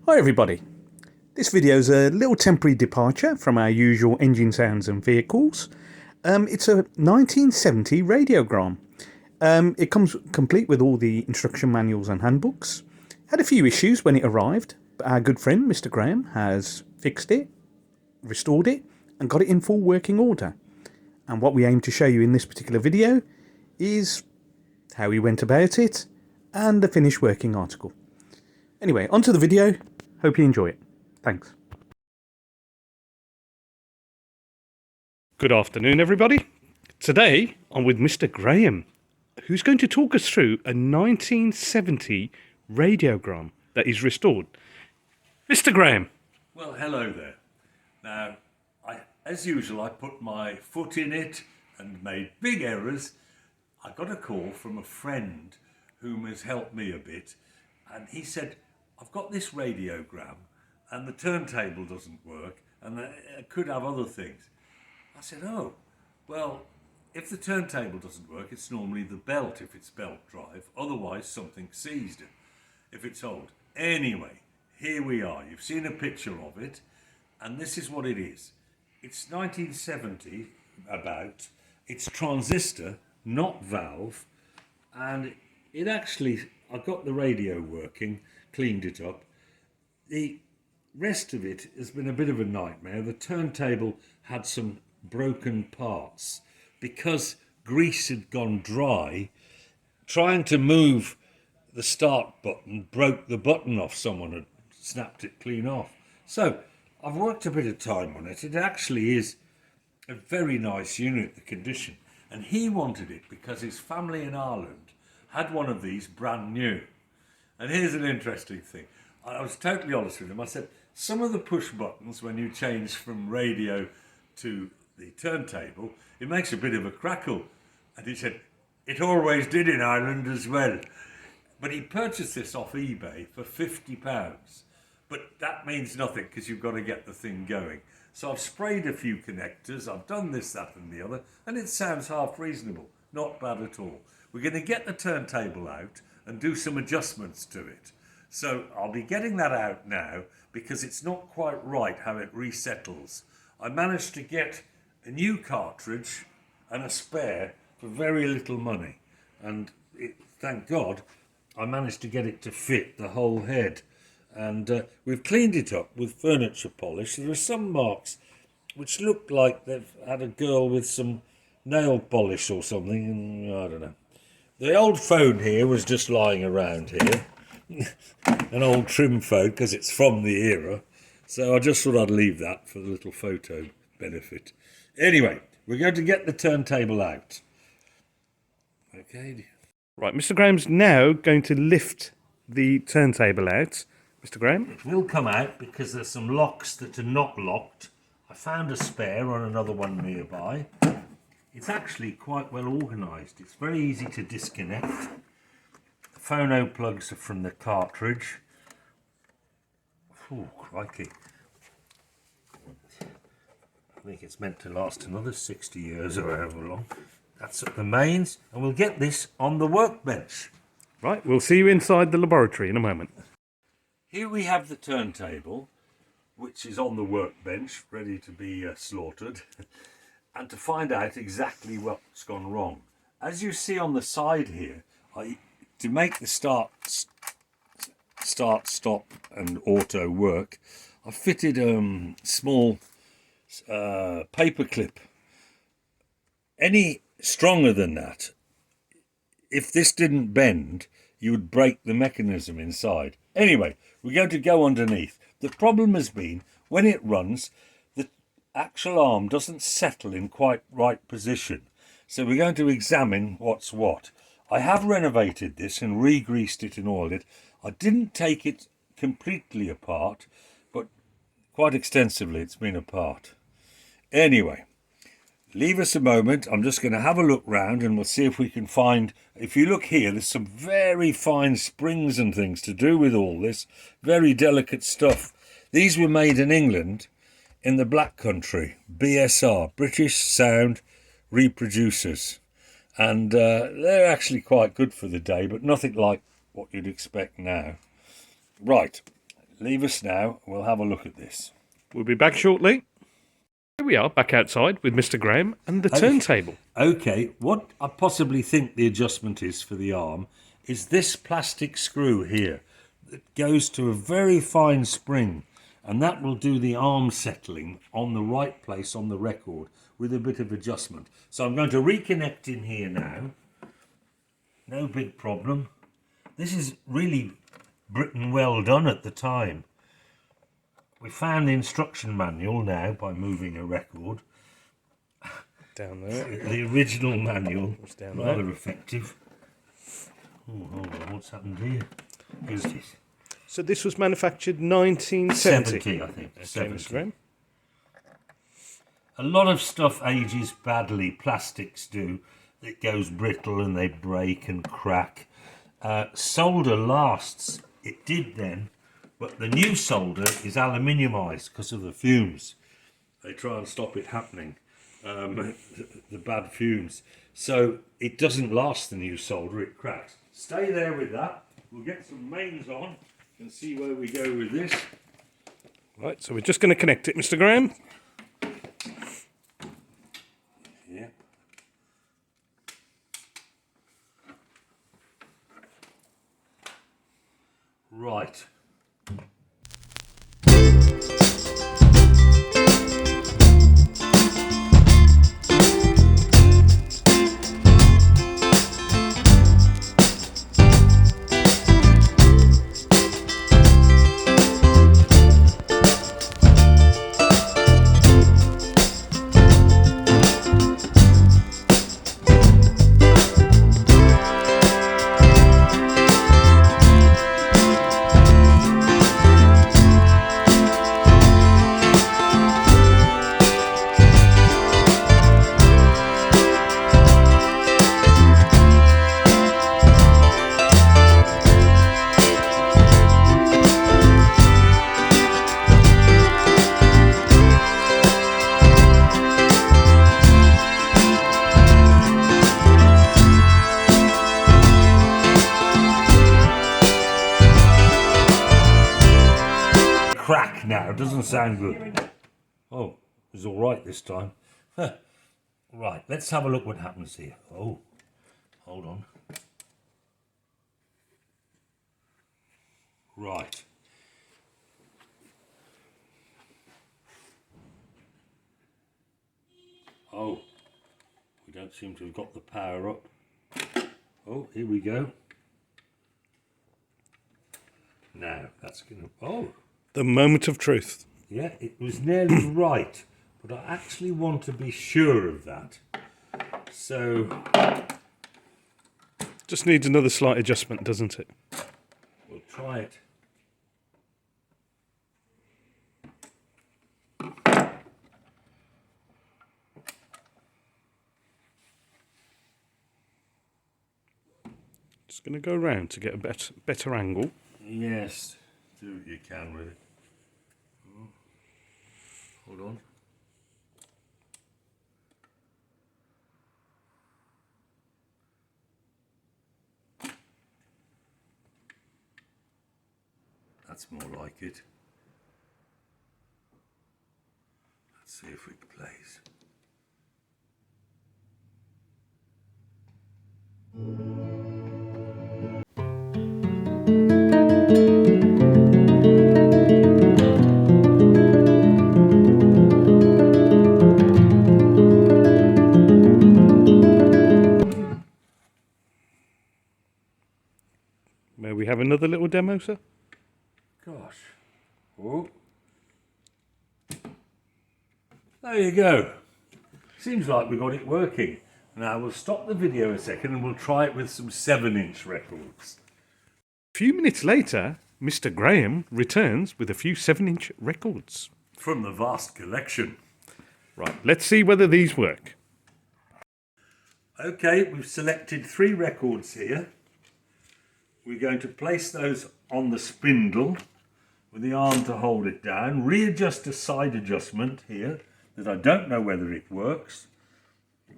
Hi everybody, this video is a little temporary departure from our usual engine sounds and vehicles. It's a 1970 radiogram. It comes complete with all the instruction manuals and handbooks. Had a few issues when it arrived, but our good friend Mr. Graham has fixed it, restored it and got it in full working order. And what we aim to show you in this particular video is how he went about it and the finished working article. Anyway, onto the video. Hope you enjoy it. Thanks. Good afternoon, everybody. Today I'm with Mr. Graham, who's going to talk us through a 1970 radiogram that is restored. Mr. Graham. Well, hello there. Now, as usual, I put my foot in it and made big errors. I got a call from a friend whom has helped me a bit, and he said, I've got this radiogram and the turntable doesn't work and it could have other things. I said, oh, well, if the turntable doesn't work, it's normally the belt if it's belt drive, otherwise something seized it if it's old. Anyway, here we are. You've seen a picture of it, and this is what it is. It's 1970 about. It's transistor, not valve, and it actually, I got the radio working, cleaned it up. The rest of it has been a bit of a nightmare. The turntable had some broken parts because grease had gone dry. Trying to move the start button broke the button off. Someone had snapped it clean off. So I've worked a bit of time on it. It actually is a very nice unit, the condition. And he wanted it because his family in Ireland had one of these brand new. And here's an interesting thing. I was totally honest with him. I said, some of the push buttons, when you change from radio to the turntable, it makes a bit of a crackle. And he said, it always did in Ireland as well. But he purchased this off eBay for £50. But that means nothing because you've got to get the thing going. So I've sprayed a few connectors, I've done this, that and the other, and it sounds half reasonable. Not bad at all. We're going to get the turntable out and do some adjustments to it. So I'll be getting that out now because it's not quite right how it resettles. I managed to get a new cartridge and a spare for very little money. And thank God I managed to get it to fit the whole head. And we've cleaned it up with furniture polish. There are some marks which look like they've had a girl with some nail polish or something, and I don't know. The old phone here was just lying around here, an old trim phone because it's from the era, so I just thought I'd leave that for the little photo benefit. Anyway, we're going to get the turntable out. Okay. Right, Mr. Graham's now going to lift the turntable out. Mr. Graham? It will come out because there's some locks that are not locked. I found a spare on another one nearby. It's actually quite well organised. It's very easy to disconnect. The phono plugs are from the cartridge. Oh, crikey. I think it's meant to last another 60 years or however long. That's at the mains, and we'll get this on the workbench. Right, we'll see you inside the laboratory in a moment. Here we have the turntable, which is on the workbench, ready to be slaughtered. And to find out exactly what's gone wrong. As you see on the side here, to make the start, stop and auto work, I fitted a small paper clip. Any stronger than that, if this didn't bend, you would break the mechanism inside. Anyway, we're going to go underneath. The problem has been, when it runs, actual arm doesn't settle in quite right position. So we're going to examine what's what. I have renovated this and re-greased it and oiled it. I didn't take it completely apart, but quite extensively it's been apart. Anyway, leave us a moment. I'm just going to have a look round and we'll see if we can find, if you look here, there's some very fine springs and things to do with all this. Very delicate stuff. These were made in England, in the Black Country, BSR, British Sound Reproducers. And they're actually quite good for the day, but nothing like what you'd expect now. Right, leave us now. We'll have a look at this. We'll be back shortly. Here we are, back outside with Mr. Graham and the turntable. Okay, what I possibly think the adjustment is for the arm is this plastic screw here that goes to a very fine spring, and that will do the arm settling on the right place on the record with a bit of adjustment. So I'm going to reconnect in here now. No big problem. This is really Britain well done at the time. We found the instruction manual now by moving a record. Down there. The original manual was down rather there. effective. Oh, hold on, what's happened here? Who's this? So this was manufactured 1970. 70, I think. Okay, 70. Mr. Graham. A lot of stuff ages badly, plastics do. It goes brittle and they break and crack. Solder lasts. It did then, but the new solder is aluminiumised because of the fumes. They try and stop it happening, the bad fumes. So it doesn't last, the new solder, it cracks. Stay there with that. We'll get some mains on and see where we go with this. Right, so we're just going to connect it, Mr. Graham. Yeah. Right. Crack now, doesn't sound good. Oh, it was all right this time. Right, let's have a look what happens here. Oh, hold on. Right. Oh, we don't seem to have got the power up. Oh, here we go. Now, that's gonna, oh. The moment of truth. Yeah, it was nearly right, but I actually want to be sure of that. So, Just needs another slight adjustment, doesn't it? we'll try it. Just going to go around to get a better angle. Yes, do what you can with it. Hold on. That's more like it. Let's see if it plays. May we have another little demo, sir? Gosh. Oh. There you go. Seems like we got it working. Now we'll stop the video a second and we'll try it with some 7-inch records. A few minutes later, Mr. Graham returns with a few 7-inch records. From the vast collection. Right, let's see whether these work. Okay, we've selected 3 records here. We're going to place those on the spindle with the arm to hold it down. Readjust a side adjustment here that I don't know whether it works.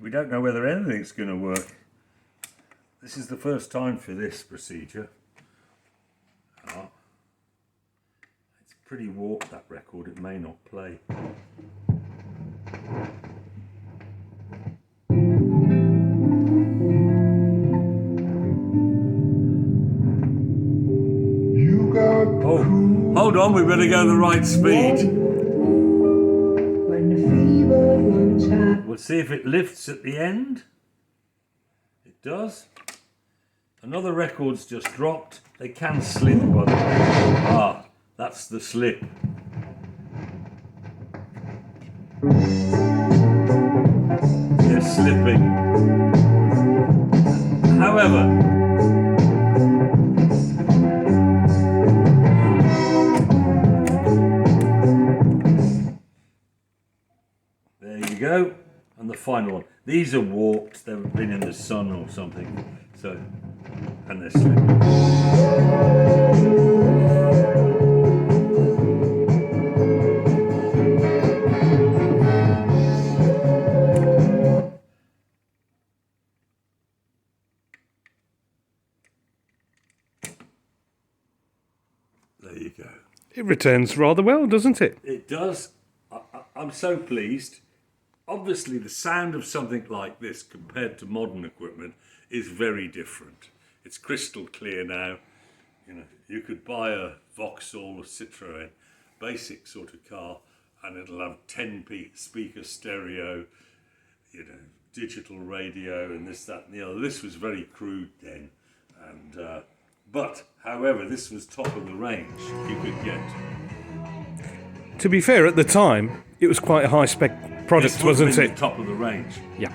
We don't know whether anything's going to work. This is the first time for this procedure. pretty warped, that record. It may not play. Oh, hold on, we better go the right speed. We'll see if it lifts at the end. It does. Another record's just dropped. They can slip, by the way. Ah, that's the slip. They're slipping. However, there you go. And the final one. These are warped. They've been in the sun or something. So, and they're slipping. There you go. It returns rather well, doesn't it? It does. I'm so pleased. Obviously, the sound of something like this compared to modern equipment is very different. It's crystal clear now. You know, you could buy a Vauxhall or Citroën, basic sort of car, and it'll have 10 speaker stereo, you know, digital radio, and this, that, and the other. This was very crude then, and but however, this was top of the range you could get. To be fair, at the time, it was quite a high-spec product, wasn't it? Top of the range. Yeah.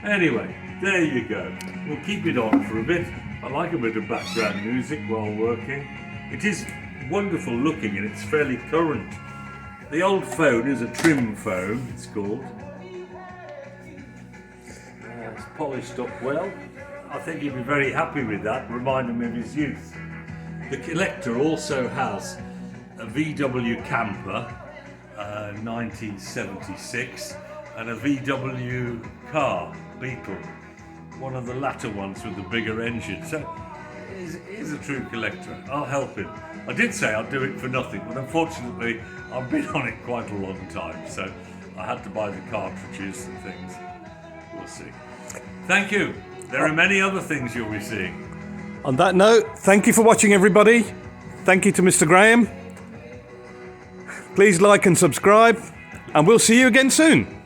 Anyway, there you go. We'll keep it on for a bit. I like a bit of background music while working. It is wonderful looking and it's fairly current. The old phone is a trim phone, it's called. It's polished up well. I think he'd be very happy with that, reminding me of his youth. The collector also has a VW Camper, 1976, and a VW car, Beetle, one of the latter ones with the bigger engine. So he's a true collector. I'll help him. I did say I'd do it for nothing, but unfortunately I've been on it quite a long time, so I had to buy the cartridges and things. We'll see. Thank you. There are many other things you'll be seeing. On that note, thank you for watching, everybody. Thank you to Mr. Graham. Please like and subscribe, and we'll see you again soon.